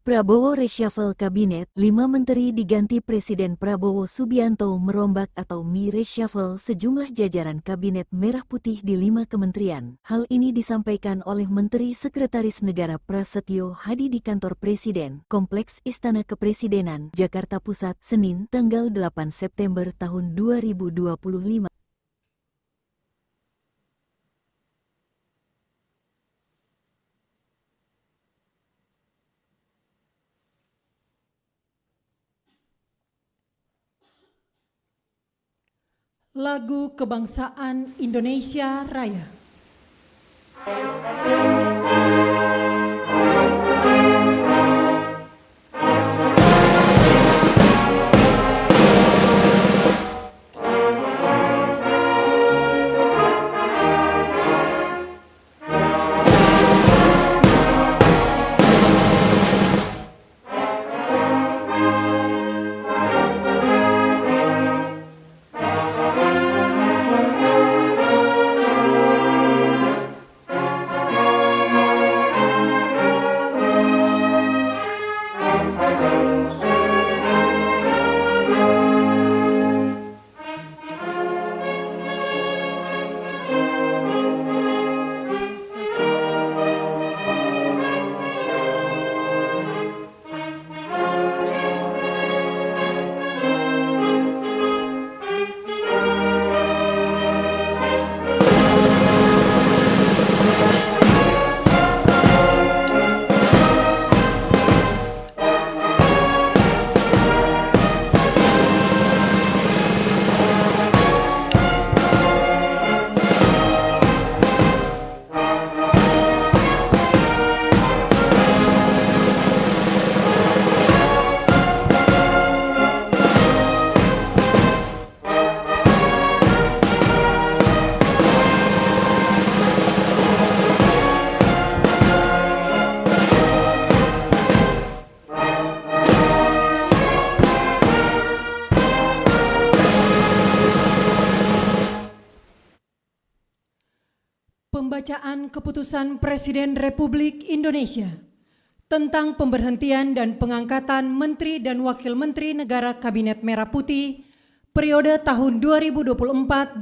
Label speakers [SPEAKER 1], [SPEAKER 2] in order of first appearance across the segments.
[SPEAKER 1] Prabowo reshuffle kabinet, 5 menteri diganti Presiden Prabowo Subianto merombak atau reshuffle sejumlah jajaran kabinet merah putih di 5 kementerian. Hal ini disampaikan oleh Menteri Sekretaris Negara Prasetyo Hadi di kantor Presiden, Kompleks Istana Kepresidenan, Jakarta Pusat, Senin, tanggal 8 September tahun 2025.
[SPEAKER 2] Lagu Kebangsaan Indonesia Raya. Pembacaan Keputusan Presiden Republik Indonesia tentang pemberhentian dan pengangkatan Menteri dan Wakil Menteri Negara Kabinet Merah Putih periode tahun 2024-2029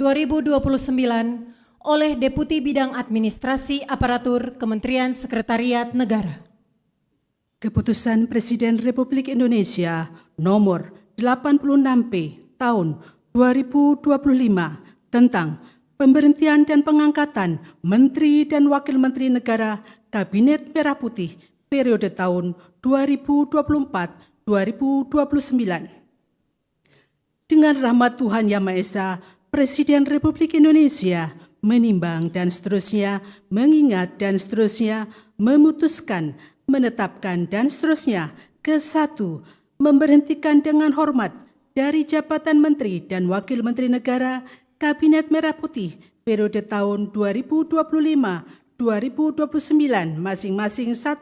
[SPEAKER 2] oleh Deputi Bidang Administrasi Aparatur Kementerian Sekretariat Negara.
[SPEAKER 3] Keputusan Presiden Republik Indonesia Nomor 86P Tahun 2025 tentang pemberhentian dan pengangkatan Menteri dan Wakil Menteri Negara Kabinet Merah Putih periode tahun 2024-2029. Dengan rahmat Tuhan Yang Maha Esa, Presiden Republik Indonesia menimbang dan seterusnya, mengingat dan seterusnya, memutuskan, menetapkan dan seterusnya. Ke-1, memberhentikan dengan hormat dari jabatan Menteri dan Wakil Menteri Negara Kabinet Merah Putih periode tahun 2025-2029 masing-masing. 1.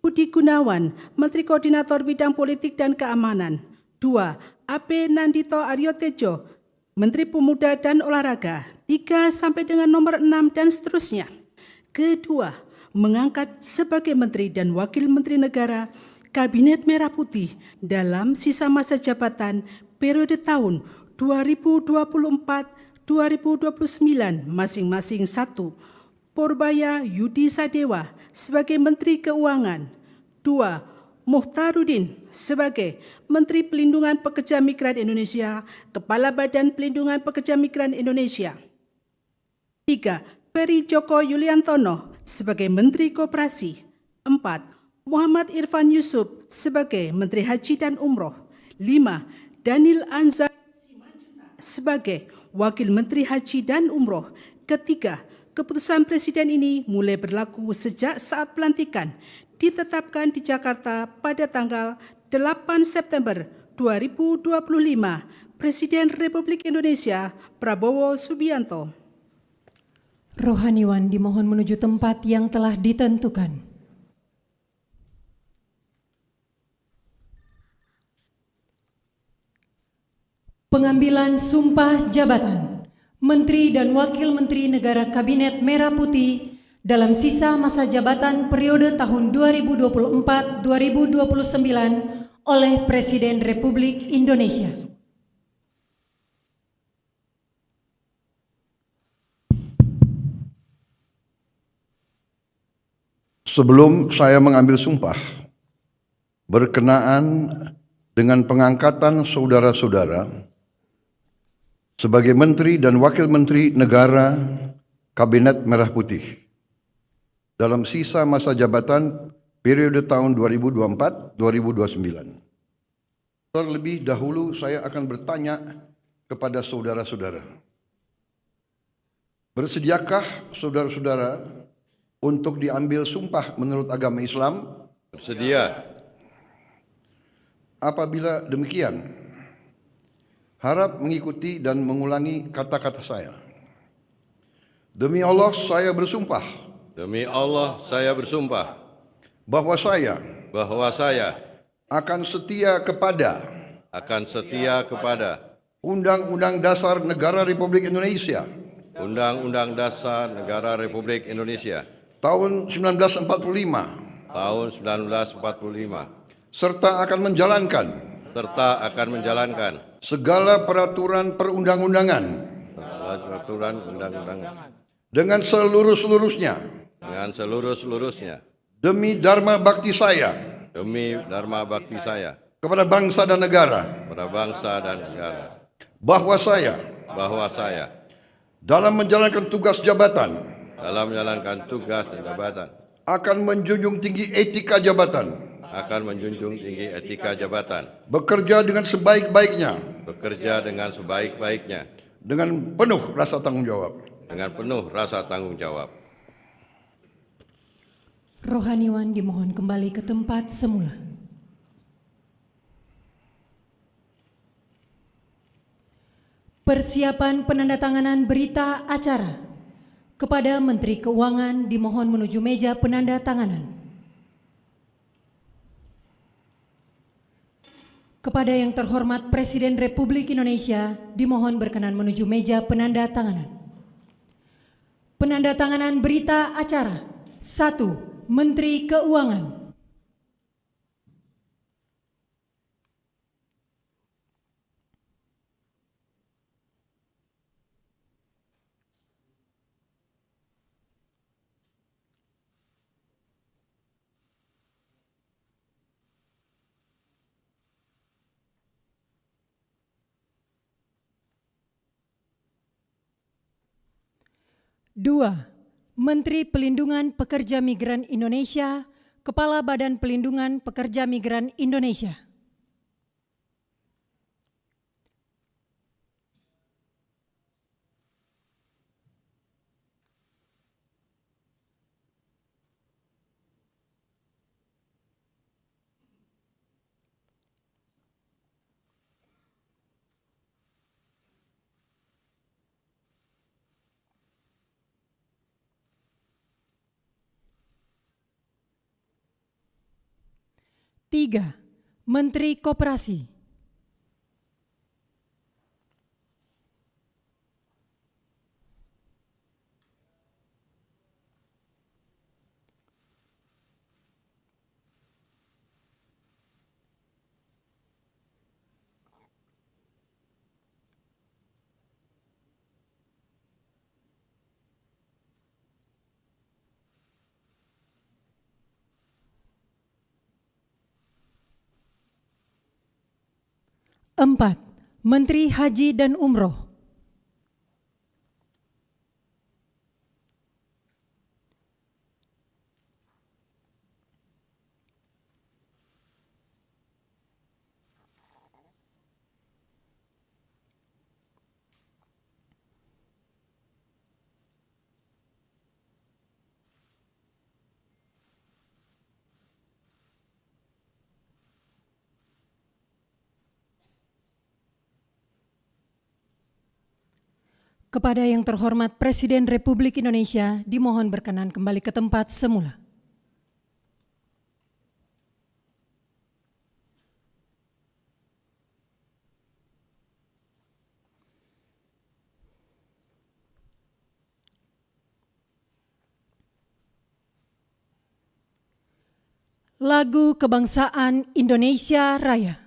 [SPEAKER 3] Budi Gunawan, Menteri Koordinator Bidang Politik dan Keamanan. 2. AP Nandito Aryotejo, Menteri Pemuda dan Olahraga. 3 sampai dengan nomor 6 dan seterusnya. Kedua, mengangkat sebagai Menteri dan Wakil Menteri Negara Kabinet Merah Putih dalam sisa masa jabatan periode tahun 2024-2029 masing-masing. 1. Porbaya Yudi Sadewa sebagai Menteri Keuangan. 2. Muhtarudin sebagai Menteri Pelindungan Pekerja Migran Indonesia, Kepala Badan Pelindungan Pekerja Migran Indonesia. 3. Ferry Joko Yuliantono sebagai Menteri Koperasi. 4. Muhammad Irfan Yusuf sebagai Menteri Haji dan Umroh. 5. Daniel Anzar sebagai Wakil Menteri Haji dan Umroh. Ketiga, keputusan Presiden ini mulai berlaku sejak saat pelantikan ditetapkan di Jakarta pada tanggal 8 September 2025. Presiden Republik Indonesia Prabowo Subianto.
[SPEAKER 2] Rohaniwan dimohon menuju tempat yang telah ditentukan. Pengambilan sumpah jabatan Menteri dan Wakil Menteri Negara Kabinet Merah Putih dalam sisa masa jabatan periode tahun 2024-2029 oleh Presiden Republik Indonesia.
[SPEAKER 4] Sebelum saya mengambil sumpah berkenaan dengan pengangkatan saudara-saudara sebagai Menteri dan Wakil Menteri Negara Kabinet Merah Putih dalam sisa masa jabatan periode tahun 2024-2029. Terlebih dahulu saya akan bertanya kepada saudara-saudara. Bersediakah saudara-saudara untuk diambil sumpah menurut agama Islam?
[SPEAKER 5] Bersedia.
[SPEAKER 4] Apabila demikian, harap mengikuti dan mengulangi kata-kata saya. Demi Allah saya bersumpah
[SPEAKER 5] Demi Allah saya bersumpah
[SPEAKER 4] bahwa saya
[SPEAKER 5] bahwa saya
[SPEAKER 4] akan setia kepada
[SPEAKER 5] akan setia kepada
[SPEAKER 4] Undang-Undang Dasar Negara Republik Indonesia
[SPEAKER 5] Undang-Undang Dasar Negara Republik Indonesia
[SPEAKER 4] tahun 1945
[SPEAKER 5] tahun 1945
[SPEAKER 4] serta akan menjalankan segala peraturan perundang-undangan
[SPEAKER 5] peraturan undang-undangan
[SPEAKER 4] dengan seluruh-seluruhnya demi dharma bakti saya kepada bangsa dan negara, bahwa saya dalam menjalankan tugas jabatan akan menjunjung tinggi etika jabatan, bekerja dengan sebaik-baiknya dengan penuh rasa tanggung jawab.
[SPEAKER 2] Rohaniwan dimohon kembali ke tempat semula. Persiapan penandatanganan berita acara kepada Menteri Keuangan dimohon menuju meja penandatanganan. Kepada yang terhormat Presiden Republik Indonesia dimohon berkenan menuju meja penandatanganan. Penandatanganan berita acara 1. Menteri Keuangan. Dua, Menteri Pelindungan Pekerja Migran Indonesia, Kepala Badan Pelindungan Pekerja Migran Indonesia. Tiga, Menteri Koperasi. Empat, Menteri Haji dan Umroh. Kepada yang terhormat Presiden Republik Indonesia dimohon berkenan kembali ke tempat semula. Lagu Kebangsaan Indonesia Raya.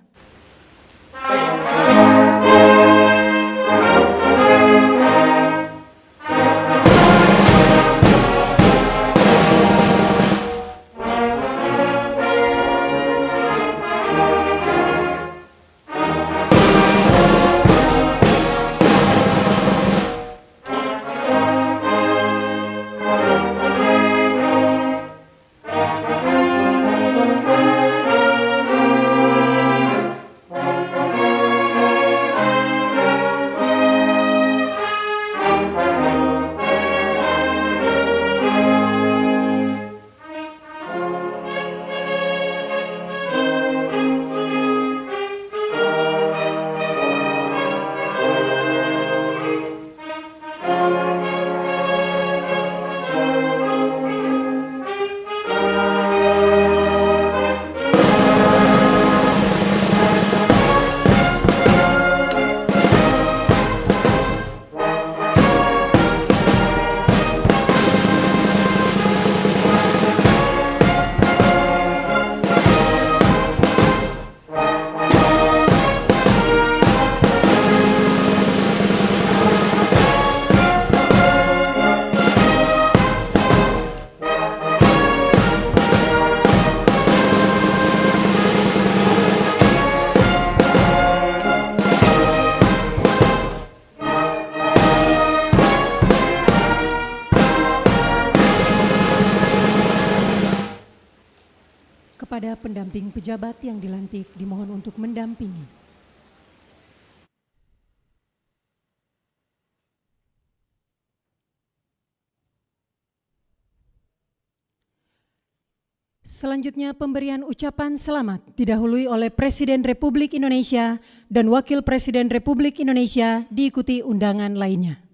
[SPEAKER 2] Kepada pendamping pejabat yang dilantik dimohon untuk mendampingi. Selanjutnya pemberian ucapan selamat didahului oleh Presiden Republik Indonesia dan Wakil Presiden Republik Indonesia diikuti undangan lainnya.